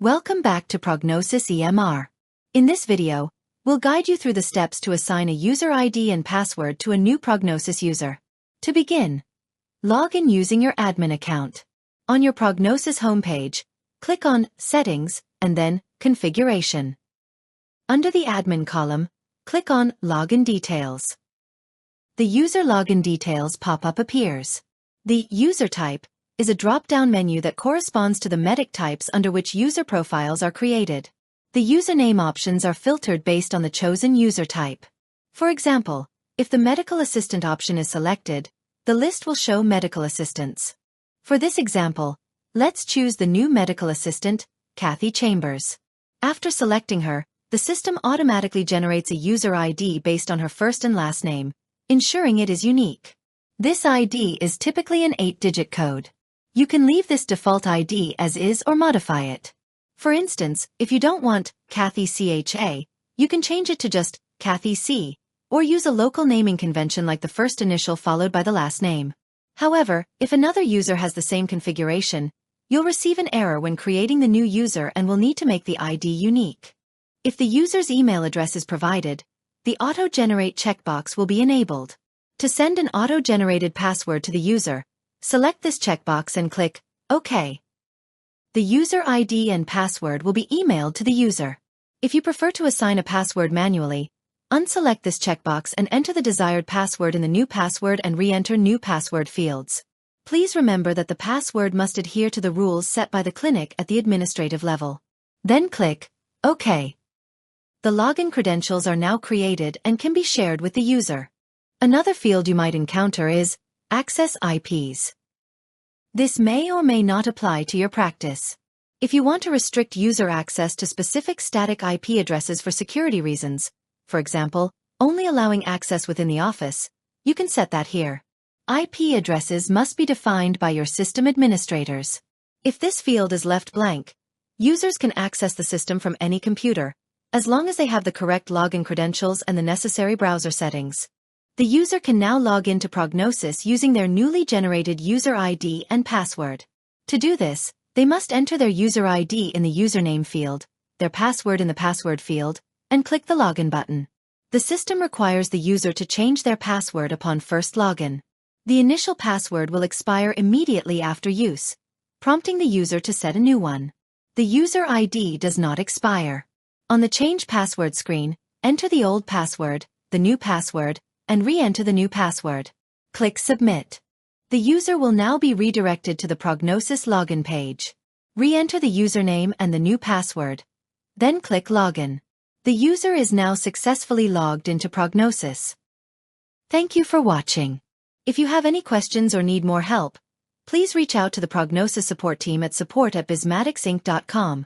Welcome back to PrognoCIS EMR. In this video, we'll guide you through the steps to assign a user ID and password to a new PrognoCIS user. To begin, log in using your admin account. On your PrognoCIS homepage, click on Settings and then Configuration. Under the Admin column, click on Login Details. The User Login Details pop-up appears. The User Type is a drop-down menu that corresponds to the medic types under which user profiles are created. The username options are filtered based on the chosen user type. For example, if the medical assistant option is selected, the list will show medical assistants. For this example, let's choose the new medical assistant, Kathy Chambers. After selecting her, the system automatically generates a user ID based on her first and last name, ensuring it is unique. This ID is typically an 8-digit code. You can leave this default ID as is or modify it. For instance, if you don't want Kathy CHA, you can change it to just Kathy C, or use a local naming convention like the first initial followed by the last name. However, if another user has the same configuration, you'll receive an error when creating the new user and will need to make the ID unique. If the user's email address is provided, the Auto-Generate checkbox will be enabled. To send an auto-generated password to the user, select this checkbox and click OK. The user ID and password will be emailed to the user. If you prefer to assign a password manually, unselect this checkbox and enter the desired password in the new password and re-enter new password fields. Please remember that the password must adhere to the rules set by the clinic at the administrative level. Then click OK. The login credentials are now created and can be shared with the user. Another field you might encounter is Access IPs. This may or may not apply to your practice. If you want to restrict user access to specific static IP addresses for security reasons, for example, only allowing access within the office, you can set that here. IP addresses must be defined by your system administrators. If this field is left blank, users can access the system from any computer, as long as they have the correct login credentials and the necessary browser settings. The user can now log into PrognoCIS using their newly generated user ID and password. To do this, they must enter their user ID in the username field, their password in the password field, and click the login button. The system requires the user to change their password upon first login. The initial password will expire immediately after use, prompting the user to set a new one. The user ID does not expire. On the Change Password screen, enter the old password, the new password, and re-enter the new password. Click Submit. The user will now be redirected to the PrognoCIS login page. Re-enter the username and the new password. Then click Login. The user is now successfully logged into PrognoCIS. Thank you for watching. If you have any questions or need more help, please reach out to the PrognoCIS support team at support@bismaticsinc.com.